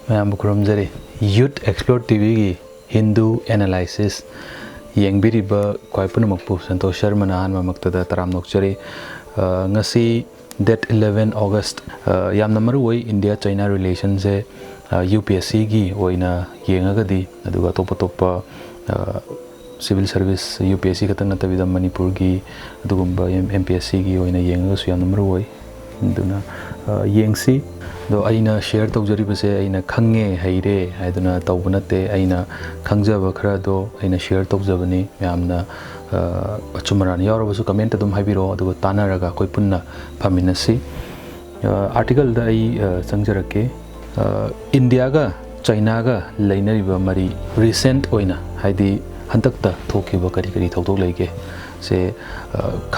Mayam Bukuramjari Youth Xplore TV gi Hindu analysis Yengbiriba Kwaipunamakpu Santosh Sharma na hanma maktada taram nokchari ngasi date 11 August yamna maruoi India China relations se UPSC gi oina yengagadi aduga topa civil service UPSC katang natabida Manipur gi adugumba MPSC gi oina yengaga su yamna maruoi duna yengsi do aina share tawjari base aina khange haire haiduna tawbunate aina khangjaba khara do aina share tawjabani yamna achumaran yawrabasu comment adum haibiro aduga tanaraga koi punna phaminasi article da ai sangjarake India ga China ga lainariba mari recent oina haidi hantakta thokiba kari kari thawdok leige se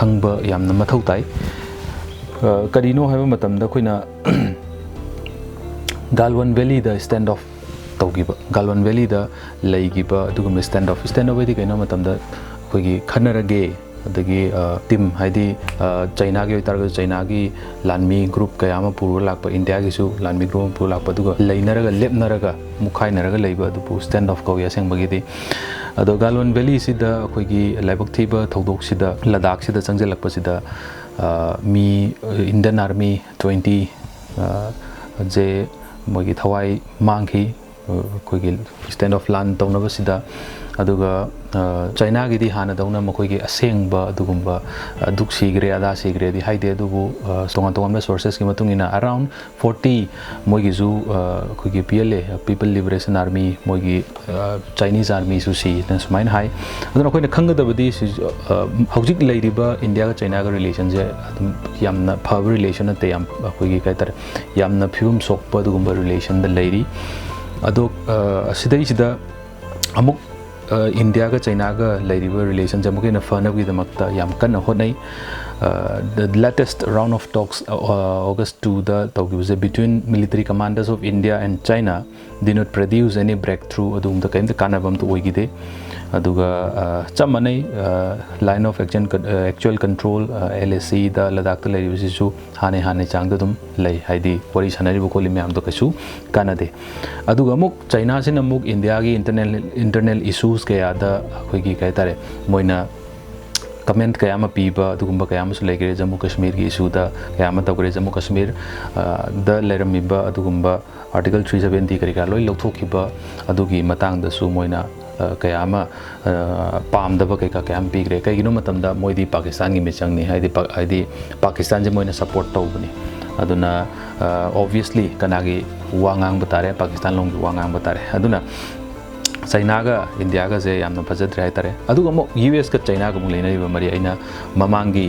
khangba yamna mathau tai karino haiba matamda khoina Galwan Valley the standoff tawgiba Galwan Valley the leigiba dugum standoff di kaina matamda khoigi khanarage adagi team haidi China gi targa China gi lanmi group kayama puru lakpa India gi su lanmi group puru lakpa duga leinaraga lepnaraga mukhainaraga leiba du standoff ko ya seng bagi di ado Galwan Valley sida khoigi laibak thiba thodok sida Ladakh sida changjelakpa sida mi Indian Army 20 je mogi thawai manghi koigi stand of land tawnaba sida aduga China gi di hana dauna makoigi asengba adugumba duk sigre ada sigre di haide adubu songa tonga sources ki matungina around 40 mogi zu koigi PLA People Liberation Army mogi Chinese army su si na sumain hai aduna koina khangadabadi hojik leiriba India ga China ga relation je yamna phab relation ate yam koigi kaitar yamna phum sokpa adugumba relation da leiri ado sidai sida amuk India ga China ga leiriba relation jamuke na fana gi damakta yam kana honai the latest round of talks August 2 the talks between military commanders of India and China did not produce any breakthrough adum the kind kanabam to oigide aduga chamanai line of action actual control LSC the Ladakh the leiriba su hane chang dum lei haidi pori sanari bu kolim yam to kasu kanade aduga muk China sin amuk India gi internal issues ke ada khoigi kai tare moina comment kaya ma piba dugumba kaya ma sulai Jammu Kashmir ki issue da kaya ma tawgre Jammu Kashmir da leramiba dugumba article 370 kari ka loi lokthokhiba adugi matang da su moina kaya ma pam da ba kai ka kaya am pigre kai gino matamda moidi Pakistan gi mechang ni haidi Pakistan je moina support tawbani aduna obviously kanagi wangang batare Pakistan long wangang batare aduna China ga India ga je yamna phajadre hai tare aduga mo US ga China ga mulai nari mari aina mamangi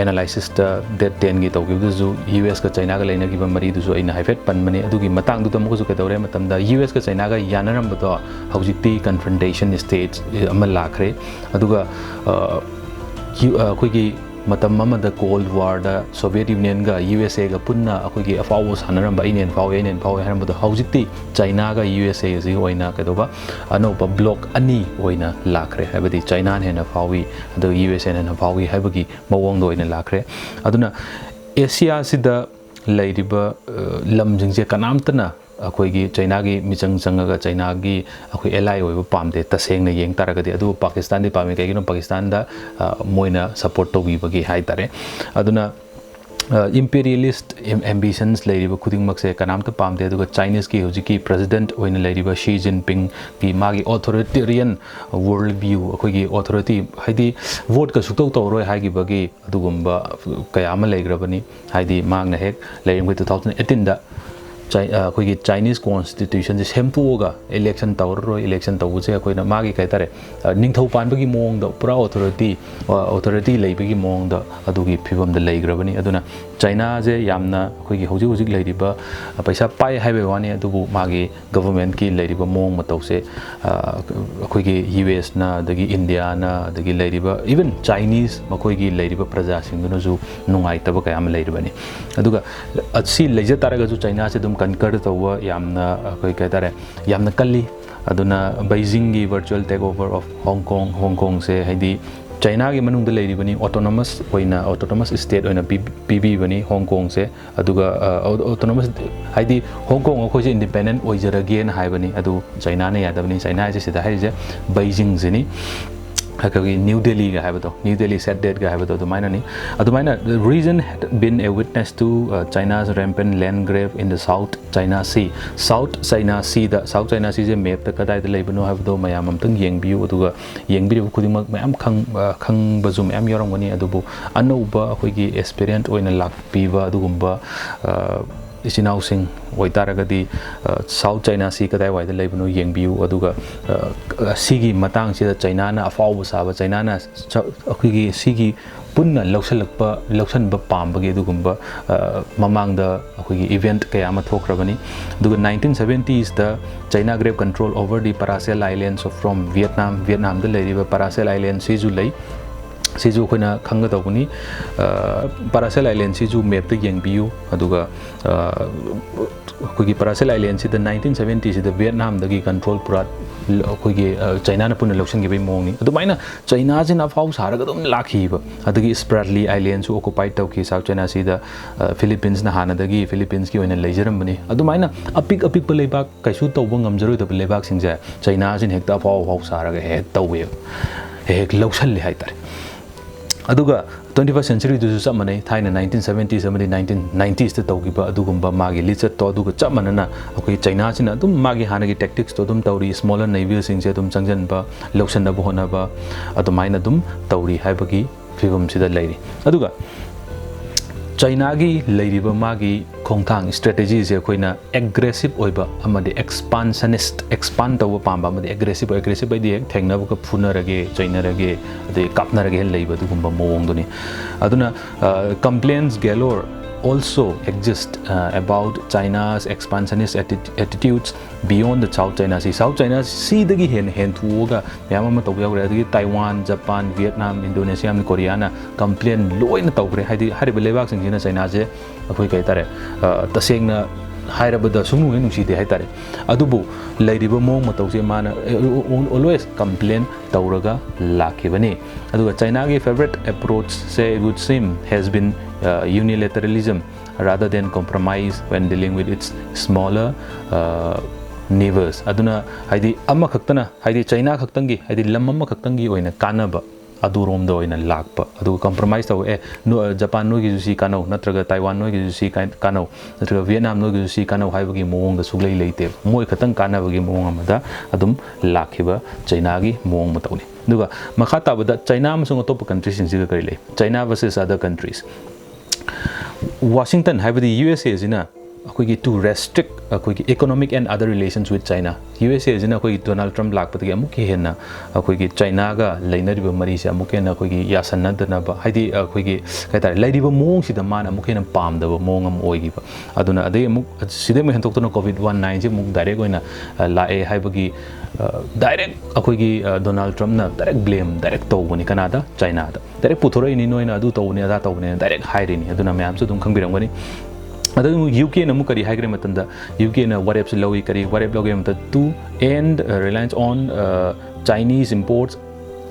analysis da date 10 gi tawgi du zu US ga China ga laina gi mari du zu aina haifet pan mani adugi matang du tamu ga su ka dawre matam da US ga China ga yanaram ba hojikti confrontation stage amal lakhre aduga khoi gi matam mama da Cold War da Soviet Union ga USA ga punna akoi gi afawo sanaram ba inen fawo haram da hojikti China ga USA ji oina ka doba ano ba block ani oina lakre habadi China hena fawi da USA hena fawi habagi mawong do oina lakre aduna Asia sida leiriba lamjing je kanamtana akoi gi China gi michang changaga China gi akoi ally oiba pamde taseng na yeng taragadi adu Pakistan di pame kai gi no Pakistan da moina support to gi bagi hai tare aduna imperialist ambitions leiriba khuding makse kanamta pamde aduga Chinese ki hojiki president oina leiriba Xi Jinping ki magi authoritarian world view akoi gi authority haidi vote ka sukto tawroi hai gi bagi adugumba kaya ma leigrabani haidi magna hek leirim 2018 da कोई Chinese constitution से सेमपुगा election tower election tower से कोई ना मागी कहता रहे निंगथौ पान बगी मोंग द पूरा authority लेबगी मोंग द अदुगी फिबम द लेग्रबनी अदुना China से यामना कोई हौजिक लेरिबा पैसा पाई हाइबे वानी अदुबु मागी government की लेरिबा मोंग मतौ से कोई US ना दगी India ना दगी लेरिबा even Chinese मकोई की लेरिबा प्रजा सिंगनो जो नुंगाई तब कयाम लेरिबनी अदुगा अच्छी लेजे तारगा जो China से conquer tawa yamna koi kaitare yamna kalli aduna Beijing gi virtual takeover of Hong Kong se haidi China की मनुंग दे लेरी बनी autonomous state ओइना PB बनी Hong Kong से अदुगा autonomous हाइदी Hong Kong अखोई से independent ओइजरगे न हाइ बनी अदु China ने याद बनी China ऐसे सिदा है जे Beijing से नी हाकि New Delhi का है बतो New Delhi set date का है बतो अदुमाइना नी अदुमाइना the region had been a witness to China's rampant land grab in the South China Sea South China Sea J map तक कदाई दे लेबनो है बतो मयाम अमतंग येंगबियु अदुगा येंगबियु खुदिमक मयाम खंग बजु मयाम यरंगवनी अदुबु अनौबा अखोइगी एक्सपीरियंस ओइना लाक्पीबा अदुगुम्बा इसिनाउ सिंग ओइतारगदी साउथ चाइना सी कदाई वाइदा लेबनो येंगबियु अदुगा सिगी मतांग सिदा चाइना ना अफाउ साबा चाइना ना अखोइगी सिगी पुन्ना लौसनबा पामबगे अदुगुम्बा ममांगदा अखोइगी इवेंट कया मा थोखरबनी अदुगा 1970s दा China grab control over the Paracel Islands from Vietnam दा लेरिबा Paracel Island सिजु लै सिजु खोना खंग तौबनी Paracel Island सिजु मैप तक येंगबियु अदुगा अखोइगी Paracel Island सिदा 1970 सिदा वियतनाम दगी कंट्रोल पुरा अखोइगी चाइना ना पुन लौसन गे बे मोंगनी अदुमाइना चाइना जिना फाउ सारगा दम लाखिबा अदगी स्प्रेडली आइलैंड सु ऑक्युपाइड तौकी साउथ चाइना सिदा फिलीपींस ना हानादगी फिलीपींस की ओइना लेजरमबनी अदुमाइना अपिक लेबाक कैसु तौब ngamजरोइदब लेबाक सिंजे चाइना जिन हेक्ता फाउ सारगा हे तौवे हेक लौसन ले हाइतार अदुगा 21st century दुसु सब मने थाइना 1970s अमदि 1990s ते तौगिबा अदुगुम्बा मागी लिचत तो अदुगा सब मनना अखोइ चाइना सिना दुम मागी हानागी टैक्टिक्स तो दुम तौरी स्मॉलर नेवी सिंग से दुम चंगजनबा लौसनबा होनाबा अदुमाइना दुम तौरी हाइबगी फिगम सिदा लेरी अदुगा China की लेरिबा मागी खोंथांग स्ट्रेटेजी से अखोइना एग्रेसिव ओइबा अमदि एक्सपांड तौबा पांबा अमदि एग्रेसिव बाइदि थेंगनाबो का फुनरगे चाइनरगे अदि कापनरगे लेइबा दुगुम्बा मोंगदुनी अदुना complaints galore also exist about China's expansionist attitudes beyond the South China Sea. South China Sea dagi hen thuoga yamama tawya gre dagi Taiwan, Japan, Vietnam, Indonesia, Korea na complain loina tawgre haidi hariba lebak sing jina China je akhoi kai tare tasengna hairabada sungnu he nungsi de haitare adubu leiriba mong matawse mana always complain tawraga lakhibani aduga China ge favorite approach say it would seem has been unilateralism rather than compromise when dealing with its smaller neighbors aduna haidi amma khaktana haidi China khaktangi haidi lam amma khaktangi oina kanaba adurom do oina lakpa adu compromise taw no Japan no gi jusi kanau natraga Taiwan no gi jusi kanau natraga Vietnam no gi jusi kanau haibagi moong da suglei leite moi khatang kanabagi moong amada adum lakhiba China gi moong matawni duga makha tabada China amsung top countries in siga kari le China versus other countries Washington haibadi USA jina अखोइगी to restrict अखोइगी economic and other relations with China USA जिना अखोइगी Donald Trump लाखपतगी अमुक हेना अखोइगी China गा लेनरिबा मरी से अमुक हेना अखोइगी यासनदनबा हाइदी अखोइगी काइतार लेरिबा मोंग सिदा मान अमुक हेना पामदबा मोंग अम ओइगिबा अदुना अदे अमुक सिदे मे हंतोक्तनो कोविड-19 जे मुक डायरेक्ट ओइना लाए हाइबगी डायरेक्ट अखोइगी डोनाल्ड ट्रम्प ना direct blame direct तौबनी Kannada China दा डायरेक्ट पुथोरइनी नोइना अदु तौबनी अदा तौबनी डायरेक्ट हाइरिनी अदुना म्यामसु दुम खंगबिरंगनी UK na mukari high grade matanda UK na warep lowi kari warep logi mata to end reliance on Chinese imports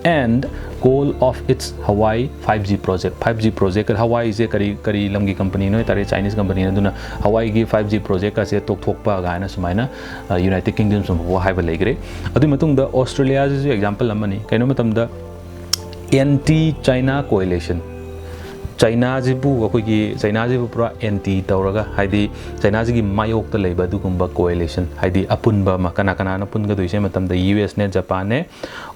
and goal of its Hawaii 5G project Hawaii is a kari lamgi company no tare Chinese company na Hawaii gi 5G project ka se tok thok pa ga na sumaina United Kingdom sum wa high legre adu matung da Australia is example lamani kaino matam da anti China coalition China jibu akoigi China jibu pura anti tawraga haidi China ji mayok ta leiba dugumba coalition haidi apunba ma kana na punga doise matam da US ne Japan ne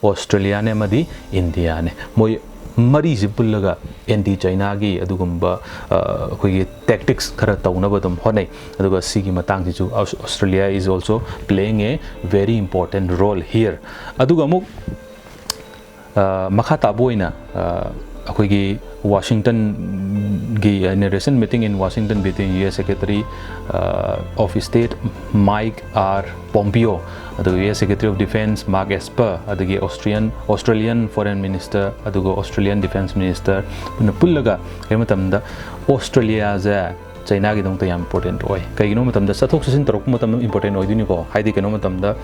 Australia ne madi India ne moi mari jibullaga anti China gi adugumba akoigi tactics khara tawna badum honai aduga sigi matang ji Australia is also playing a very important role here aduga muk makha taboina akoigi Washington in a recent meeting in Washington between US Secretary of State Mike R. Pompeo, the US Secretary of Defense Mark Esper, the Australian Foreign Minister, the Australian Defense Minister, Pullaga, Hematamda, Australia as a China gi dong important oi kai no matam da sathok sin tarok matam important oi duni ko haidi keno matam da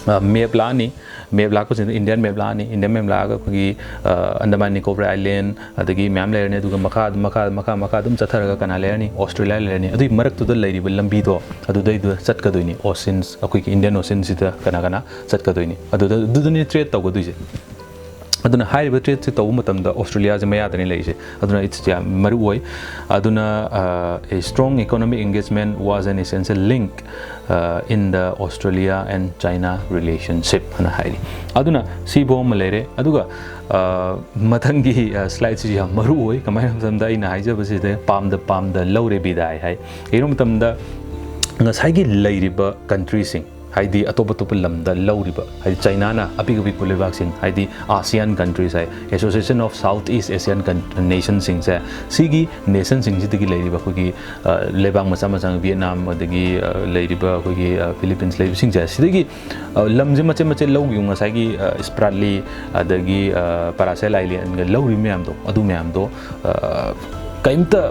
map laani map la ko Indian map laani Indian map la ko gi Andaman Nicobar Island adagi map le ne duga maka dum chatharaga kana le ni Australia le ni adu marak tu da leiri bal lambi do adu dai du chat ka doini oceans akoi ki Indian ocean sita kana chat ka doini adu du ni trade taw go duise aduna high trade se taw matam da Australia je maya dani leise aduna it's ja maru oi aduna a strong economic engagement was an essential link in the Australia and China relationship ana hairi aduna si bom lere aduga mathangi slide si ya maru oi kamai matam da ina haija basi de pam da lore bidai hai ero matam da ngasai gi leiriba country sing haidi atop lamda lauriba haidi China na api pulebak sing haidi ASEAN countries hai Association of Southeast Asian Nations sing sa sigi nation sing sidigi leiriba ko gi lebang macha Vietnam adagi leiriba ko gi Philippines leiriba sing ja sidigi lamje mache law yung ngasai gi spratly adagi Paracel Island ga lauri myam do adu myam do kaimta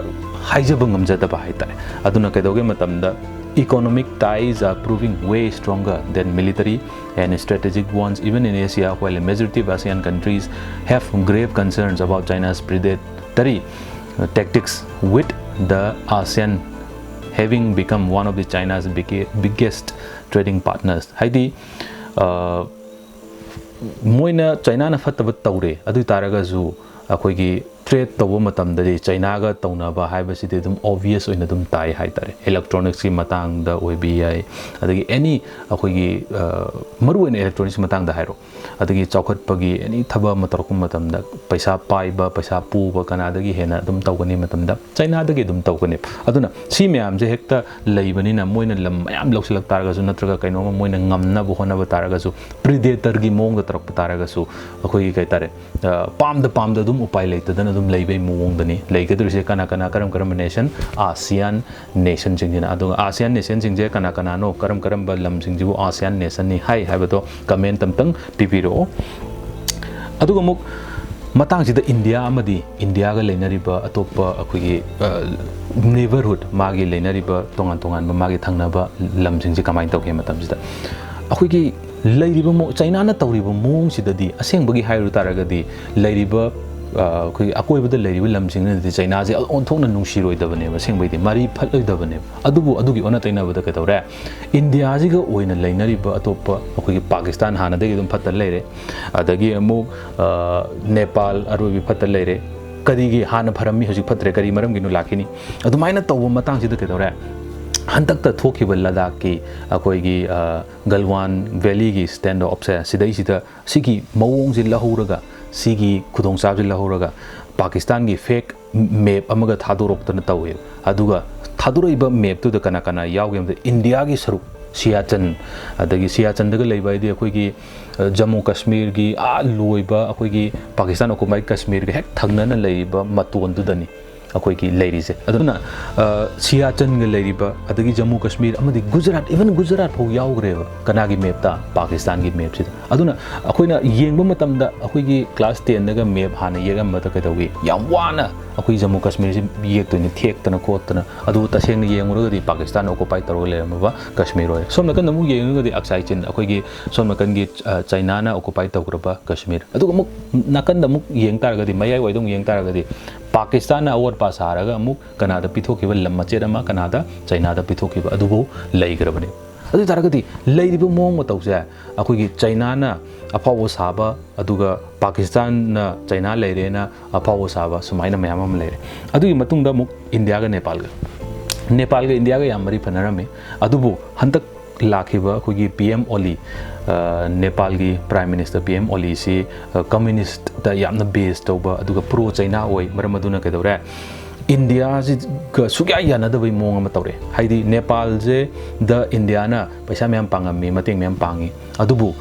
haijaba ngamjada ba haitare aduna kedoge matamda economic ties are proving way stronger than military and strategic ones even in Asia, while a majority of ASEAN countries have grave concerns about China's predatory tactics, with the ASEAN having become one of the China's biggest trading partners. Haidi moina China na fataba taure adu taraga zu akoigi trade tawo matam da China ga tauna ba haiba si dum obvious oina dum tai hai tare electronics ki matang da obi ai adagi any akoigi maru en electronics matang da hairo adagi chaukat pagi any thaba matarku matam da paisa pai ba paisa pu ba kana dagi hena dum tawgani matam da China dagi dum tawgani aduna si myam je hekta leibani na moina lam mayam loksilak taraga su natraga kaino moina ngamna bu hona ba taraga su predator gi mong da tarak taraga su akoigi kai tare pam da dum upai leita da dum leibai muong dani leigadrise kana karam nation ASEAN nation jingina adu ASEAN nation jingje kana no karam ba lam jingju ASEAN nation ni hai habato comment tamtang pipiro adu muk matang sida India amadi India ga leinariba atopa akogi neighborhood magi leinariba tongan magi thangnaba lam jingje kamai tawke matam sida akogi leiriba mo China na tawriba mong sidadi asengbagi hairu taragadi leiriba koi akoi bada leiriba lamsing na China je onthokna nungshiroi dabane ba sengbai de mari phaloi dabane adugi ona taina bada ka tawre India ji ga oina leinariba atopa akoi Pakistan hana de dum phatal leire adagi amu Nepal arubi phatal leire kadigi hana pharami hoji phatre kari maram ginu lakini adumaina tawwa matang ji da ka tawre hantakta thokiba Ladakh ki akoigi Galwan Valley gi stand up se sidai sida sigi mawong ji lahuraga sigi khudong sab ji lahuraga Pakistan gi fake map amaga thadorok tana tawe aduga thadoraiba map tu da kana yawgem da India gi saru Siachen adagi Siachen daga leibai di akoigi Jammu Kashmir gi loiba akoigi Pakistan occupied Kashmir gi hek thangnana leiba matun du dani akoi ki lerise aduna Siachen ga leiriba adagi Jammu Kashmir amadi Gujarat even Gujarat ho yaugreba kanagi map ta Pakistan gi map sida aduna akoina yengba matam da akoi ki class 10 daga map hana yegam mata ka dawi yam wana akoi Jammu Kashmir si yek to ni thek tana khotana adu taseng ni yengura di Pakistan occupy taro le ma Kashmir oi somna kan mu yengu di aksai chin akoi ki somna kan gi China na occupy tawgraba Kashmir adu muk nakan da muk yeng tar ga di mayai wai dong yeng tar ga di Pakistan na awar pas haraga amuk Canada pithokiba lamma cherama Canada China da pithokiba adubo leigrabane adu taragati leiriba mong matause akoigi China na apawo saba aduga Pakistan na China leire na apawo saba sumaina mayam am leire adu matungda muk India ga Nepal ga India ga yamari panarame adubo hantak lakhiba akoigi PM Oli Nepal gi Prime Minister PM Oli si communist da yamna based toba aduga pro China oi maramaduna kedore India ji ga sugya yana da bai mong ma tawre haidi Nepal je da India na paisa myam pangami mateng myam pangi adubu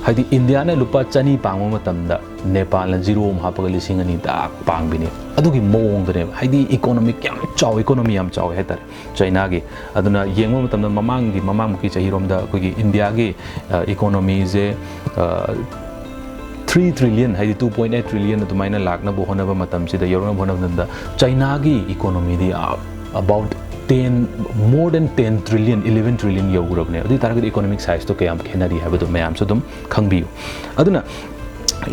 haidi India na lupa chani pangmo matamda Nepal na zero ma hapaga lising ani da pangbini adugi mong dane haidi economic yam chaw economy yam chaw hetar China gi aduna yengmo matamda mamang muki chahirom da kogi India gi economy je 3 trillion haidi 2.8 trillion to maina lakna bo honaba matam sida yorona honaba da China gi economy di about more than 10 trillion 11 trillion yogurabne adu taragadi economic size to kayam khenari habadu mayam so dum khangbiu aduna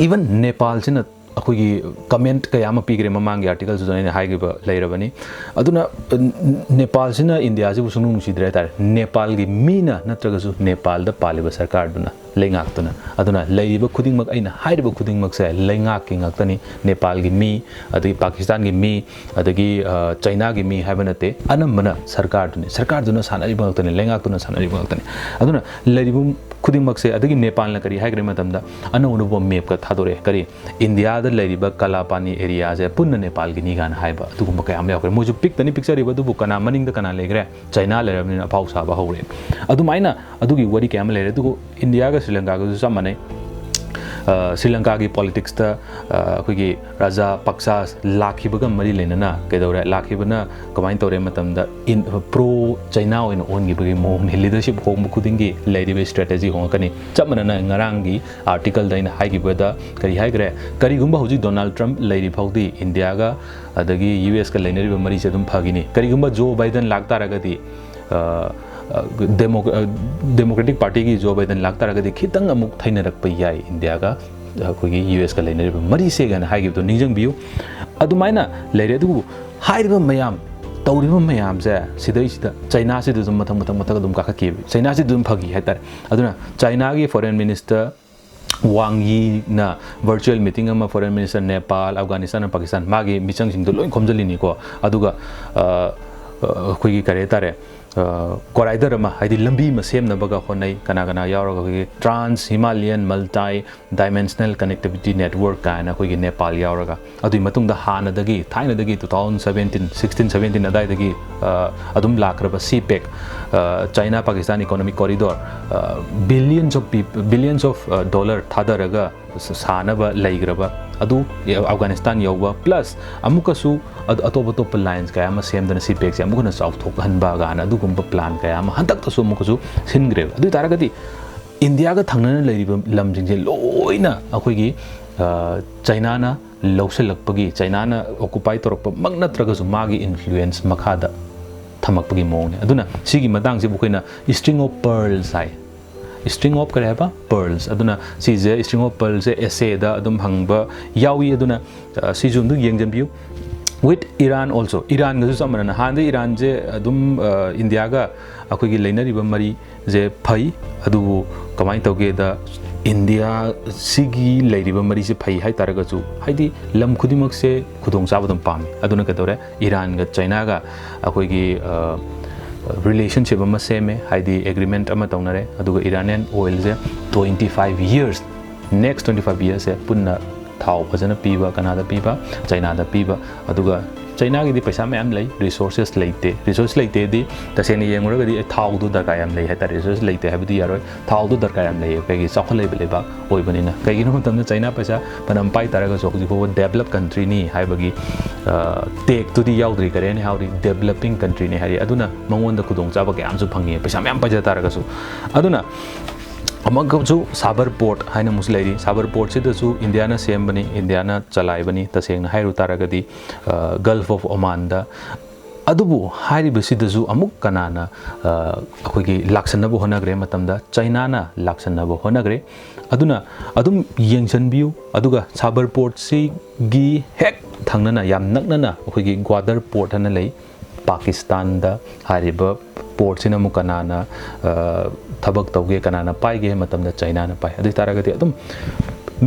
even Nepal sina अखोगी comment कयाम पीगरे ममांग article जो हाइगिब लेरबनी अदुना नेपाल सिना India से सुनु नुसिद्रे तार नेपाल की मीना नत्रगसु नेपाल द पालिब सरकार दुना लेंगाक्तुना अदुना लेरिब खुदिंगमक अइना हाइरिब खुदिंगमक से लेंगाक की ngakतनी नेपाल की मी अदगी पाकिस्तान की मी अदगी चाइना की मी हाइबनते अनमना सरकार दुना सानारिब ngakतनी लेंगाक्तुना सानारिब ngakतनी अदुना लेरिब खुदिंगमक से अदगी नेपाल न करी हाइग्रे मतमदा अनउनुब मैप का थादोरे करी इंडिया द लेरिब कलापानी एरिया से पुन्न नेपाल की निगान हाइबा दुगुम कयाम यावरे मोजु पिक्तनी पिक्चर रिब दुबु कना मनिंग द कना लेग्रे चाइना लेरबनिना पाउ साबा हौरे अदुमाइना अदुगी वरी कयाम लेरे दुगु इंडिया का श्रीलंका को सब मने श्रीलंका की पॉलिटिक्स अखोगी राजा पक्षा लाखिबगा मरी लेना कदौरे लाखिबना कमाइन तौरे मतमदा इन प्रो चाइना ओइन ओनगिबगी मोम लीडरशिप होम खुदिंगी लेरिबे स्ट्रेटेजी होंगकनी चमनना ngaranggi आर्टिकल दैन हाइगिबदा करी हाइग्रे करीगुंबा हुजी डोनाल्ड ट्रम्प लेरि फाउदी इंडिया गा अदगी यूएस का लेनरिबे मरी से दुम फागिनी करीगुंबा जो बाइडेन लागतारगदी डेमोक्रेटिक पार्टी की जो बाइडेन लागतारगदी खितंग अमुक थैनरक याय इंडिया का अखोगी यूएस का लेनरिबे मरी से गन हाइगिबदो निजंग बियु अदुमाइना लेरे दु हाइरिबा मयाम तौरिबा मयाम से सिदैसिदा चाइना से दुम मथंग दुम काखकी चाइना से दुम फगी हैतार अदुना चाइना की foreign minister Wang Yi na virtual meeting ama foreign minister Nepal, Afghanistan and Pakistan magi michang sing do loin khomjali ko aduga khoi kare tare corridor ama haidi lambi ma sem na baga khonai kana yauraga trans Himalayan multi dimensional connectivity network kana khoi Nepal yauraga adu matung da hana dagi thaina dagi 2017 adai dagi adum lakraba CPEC China Pakistan economic corridor billions of dollar thadaraga sanaba laigraba adu Afghanistan yauba plus amukasu atop lines kaya ma semdana CPEC se amukuna south thok hanba gana adu gumba plan kaya ma handak tasu amukasu singre adu taragati India ga thangnana lairiba lamjing je loina akhoi China na lawselakpagi China na occupy torokpa magnatragasu magi influence makhada thamakpagi mone aduna sigi matang se bukaina string of pearls hai string of kareba pearls aduna size string of pearls essay da adum hangba yawi aduna sijun du yengjanbiu with Iran also Iran ga su samana han de Iran je adum India ga akoi gi leinariba mari je phai adu kamai toge da India sigi leiriba mari se phai hai taraga chu haidi lam khudimak se khudong sabadum pam aduna ka dore Iran ga China ga akoi gi relationship ama same haidi agreement ama taunare aduga Iranian oil je 25 years next 25 years se punna thau phajana piba Canada piba China da piba aduga China gi di paisa mayam lei resources leite di taseni yengura di thau du darka yam lei heta resources leite habidi yaroi thau du darka yam lei kai gi sakhole beleba oibanina kai gi no tamna China paisa panam pai taraga sokji fo develop country ni haibagi take to di yaudri kare ni hauri developing country ni hari aduna mangon da khudong chaba ga amsu phangi paisa mayam paja taraga su aduna amagju sabar port haina musleri sabar port se da su India na sem bani India na chalai bani taseng na hairu taragadi Gulf of Oman da adubu hairi basi da su amuk kanana akoi gi laksana bo honagre matamda China na laksana bo honagre aduna adum yengchan biu aduga sabar port se gi hek thangnana yam naknana akoi gi Gwadar port hana lei Pakistan da hariba port sina mukanana thabak tauge kanana paige matamda China na pai adu taragati adum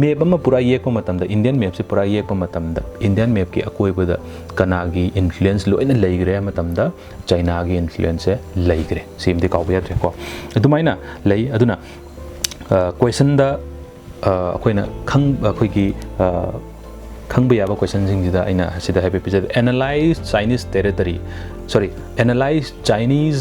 map ama pura yekpa matamda Indian map se pura yekpa matamda Indian map ki akoibada kanagi influence loina leigre matamda China gi influence leigre simdi kaubya tre ko adumaina lei aduna question da akoina khang akoi gi khangba yaba question sing da aina sida happy episode analyze Chinese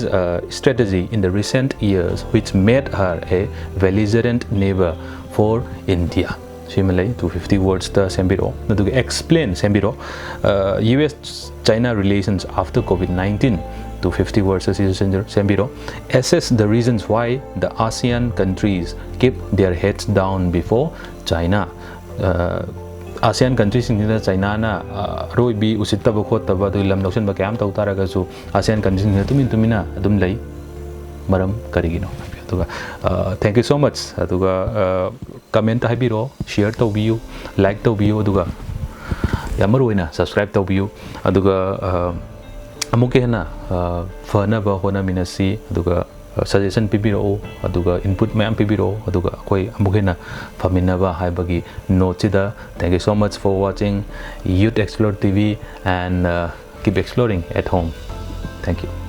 strategy in the recent years which made her a belligerent neighbor for India similarly 250 words the sembiro nadu explain sembiro US China relations after COVID-19 250 words sembiro assess the reasons why the ASEAN countries keep their heads down before China ASEAN countries in China na roi bi usittaba khottaba du lam loksan ba kyam tau taraga su ASEAN countries ni tumina adum lai maram karigino aduga thank you so much aduga comment habiro share tawbiu like tawbiu aduga yamaruina subscribe tawbiu aduga amuke na fana ba hona minasi aduga suggestion pibiro aduga input mayam pibiro aduga koi amuke na famina ba haibagi note sida thank you so much for watching Youth Explore TV and keep exploring at home. Thank you.